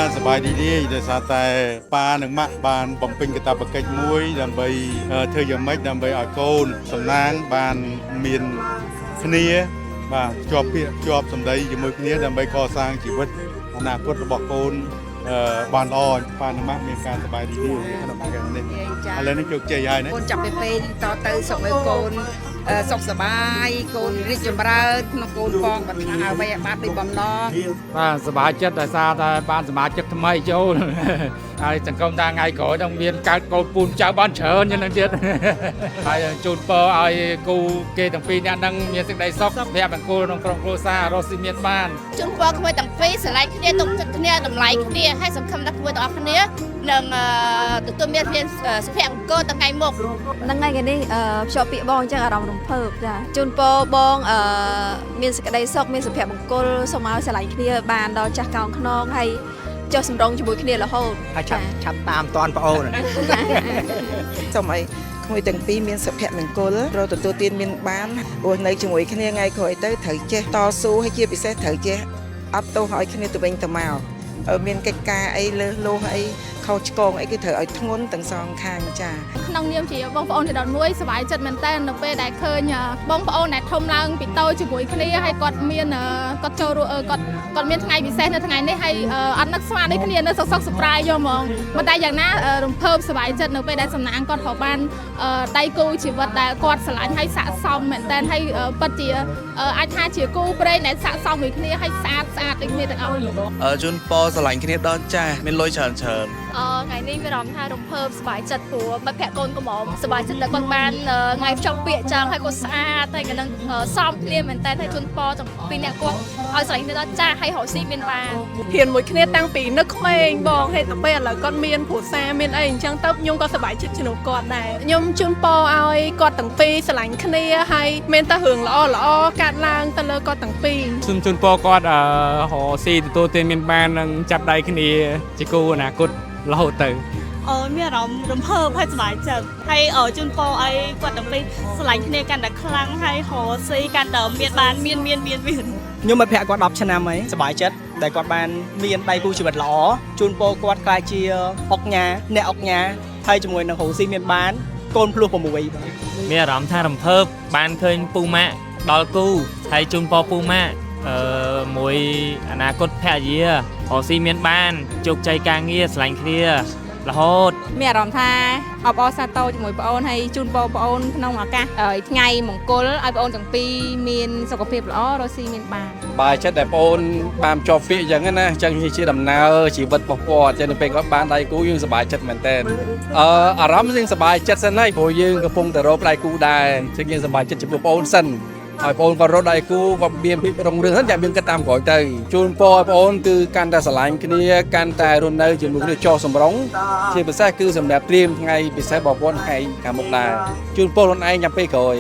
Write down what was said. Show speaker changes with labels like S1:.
S1: បានសប្បាយរីករាយដោយសារតែប៉ានិងម៉ាក់បានបំពេញកាតព្វកិច្ចមួយដើម្បីធ្វើយ៉ាងម៉េចដើម្បីឲ្យកូនសំណាងបានមានគ្នាបាទជាប់ពាក្យជាប់សម្ដីជាមួយគ្នាដើម្បីកសាងជីវិតអនាគតរបស់កូនបានល្អប៉ានិងម៉ាក់មានការសប្បាយរីករាយក្នុងការនេះឥឡូវនេះជោគជ័យហើយណា
S2: កូនចាប់ពីពេលតទៅសុខឲ្យកូនសុខសប្បាយកូនរីកចម្រើនក្នុងកូនផងបាត់អ្វីបានដូចបំណង
S3: បាទសប្បាយចិត្តដោយសារតែបានសមាជិកថ្មីចូលហើយសង្គមថាថ្ងៃក្រោយต้องមានកើតកូនពូនចៅបានច្រើនយ៉ាងហ្នឹងទៀតហើយជូនពរឲ្យគូគេទាំងពីរអ្នកហ្នឹងមានសេចក្តីសុខភ័ព្វមង្គលក្នុងក្រុមគ្រួសាររស់ស៊ីមានបាន
S4: ជូនពរក្មួយទាំងពីរស្រឡាញ់គ្នាទុកចិត្តគ្នាតម្លៃគ្នាហើយសំខាន់ណាស់ក្មួយទាំងអស់គ្នានឹងទទួលមានសុភមង្គលថ្ងៃមុខ
S5: ហ្នឹងហើយគេនេះភ្ជាប់ពាក្យបងអញ្ចឹងអារម្មណ៍រំភើបចាជូនពរបងមានសេចក្តីសុខមានសុភមង្គលសូមឲ្យស្រឡាញ់គ្នាបានដល់ចាស់កោងខ្នងហើយចុះសម្រងជាមួយគ្នារហូត
S6: ហើយឆាប់តាមតាន់ប្អូន
S2: សូមឲ្យក្មួយទាំងពីរមានសុភមង្គលរកទទួលទានមានបានរស់នៅជាមួយគ្នាថ្ងៃក្រោយទៅត្រូវចេះតស៊ូហើយជាពិសេសត្រូវចេះអត់ទោសឲ្យគ្នាទៅវិញទៅមកមានកិច្ចការអីលើសលោះអីខុសឆ្គងអីគឺត្រូវឲ្យធ្ងន់ទាំងសងខាងចា
S4: ក្នុងនាមជាបងប្អូនទី11សប្បាយចិត្តមែនតើនៅពេលដែលឃើញបងប្អូនដែលធំឡើងពីតូចជាមួយគ្នាហើយគាត់មានគាត់ចូលគាត់មានថ្ងៃពិសេសនៅថ្ងៃនេះហើយអត់នឹកស្មានដូចគ្នានៅសុខសប្បាយយកហ្មងប៉ុន្តែយ៉ាងណារំភើបសប្បាយចិត្តនៅពេលដែលសំណាងគាត់ក៏បានដៃគូជីវិតដែលគាត់ស្រឡាញ់ហើយស័ក្តិសមមែនតើហើយពិតជាអាចថាជាគូព្រេងដែលស័ក្តិសមមួយគ្នាហើយស្អាតដូចគ្នាទាំងអស់
S7: ជូនពរស្រឡាញ់គ្នាដល់ចាស់មានលុយច្រើន
S4: ថ្ងៃនេះមានអារម្មណ៍ថារំភើបសប្បាយចិត្តព្រោះមិត្តភក្តិកូនកំមុំសប្បាយចិត្តដែលគាត់បានថ្ងៃភ្ជាប់ពាក្យចឹងហើយគាត់ស្អាតហើយក៏នឹងសមគ្នាមែនតើហើយជូនពរទាំងពីរអ្នកគាត់ឲ្យស្រឡាញ់គ្នាដល់ចាស់ហើយរកស៊ីមានបាន
S8: ហ៊ានមួយគ្នាតាំងពីនឹកក្មេងបងហេតុតែពេលឥឡូវគាត់មានគ្រួសារមានអីអញ្ចឹងទៅខ្ញុំក៏សប្បាយចិត្តជំនួសគាត់ដែរខ្ញុំជូនពរឲ្យគាត់ទាំងពីរស្រឡាញ់គ្នាហើយមានតែរឿងល្អកាត់ឡើងទៅលើគាត់ទាំងពីរ
S3: សូមជូនពរគាត់រកស៊ីទទួលទានមានបាននិងចាប់ដៃគ្នាជាគូអនាគតរហូតទៅ
S8: មានអារម្មណ៍រំភើបហើយសប្បាយចិត្តហើយជូនពរឲ្យគាត់ទាំងពីរស្រឡាញ់គ្នាកាន់តែខ្លាំងហើយរកស៊ីកាន់តែមានបានមាន
S6: ខ្ញុំមិត្តភក្តិគាត់10ឆ្នាំហើយសប្បាយចិត្តដែលគាត់បានមានដៃគូជីវិតល្អជូនពរគាត់ក្លាយជាអុកញ៉ាអ្នកអុកញ៉ាហើយជាមួយនឹងរកស៊ីមានបានកូនភ្លោះ6
S3: មានអារម្មណ៍ថារំភើបបានឃើញពូម៉ាក់ដល់គូហើយជូនពរពូម៉ាក់មួយអនាគតភរិយារកស៊ីមានបានជោគជ័យការងារស្រឡាញ់គ្នារហូត
S5: មានអារម្មណ៍ថាអបអរសាទរជាមួយបងអូនហើយជូនពរបងអូនក្នុងឱកាសថ្ងៃមង្គលឲ្យបងអូនទាំងពីរមានសុខភាពល្អរស់ស៊ីមានបាន
S9: បាយចិត្តដែលបងអូនបានជាប់ពាក្យអញ្ចឹងណាអញ្ចឹងជាដំណើរជីវិតរបស់គាត់ចឹងទៅពេលគាត់បានដៃគូយើងសប្បាយចិត្តមែនតើអារម្មណ៍យើងសប្បាយចិត្តសិនហើយព្រោះយើងកំពុងតែរកដៃគូដែរអញ្ចឹងយើងសប្បាយចិត្តចំពោះបងអូនសិនហើយបងក៏រត់ដៃគូក៏មានភាពរុងរឿងហ្នឹងចាំយើងគិតតាមក្រោយទៅជូនពរឲ្យបងគឺកាន់តែស្រឡាញ់គ្នាកាន់តែរស់នៅជាមួយគ្នាចោះសម្រុងជាពិសេសគឺសម្រាប់ត្រៀមថ្ងៃពិសេសរបស់បងថ្ងៃខាងមុខដែរជូនពរខ្លួនឯងចាំពេលក្រោយ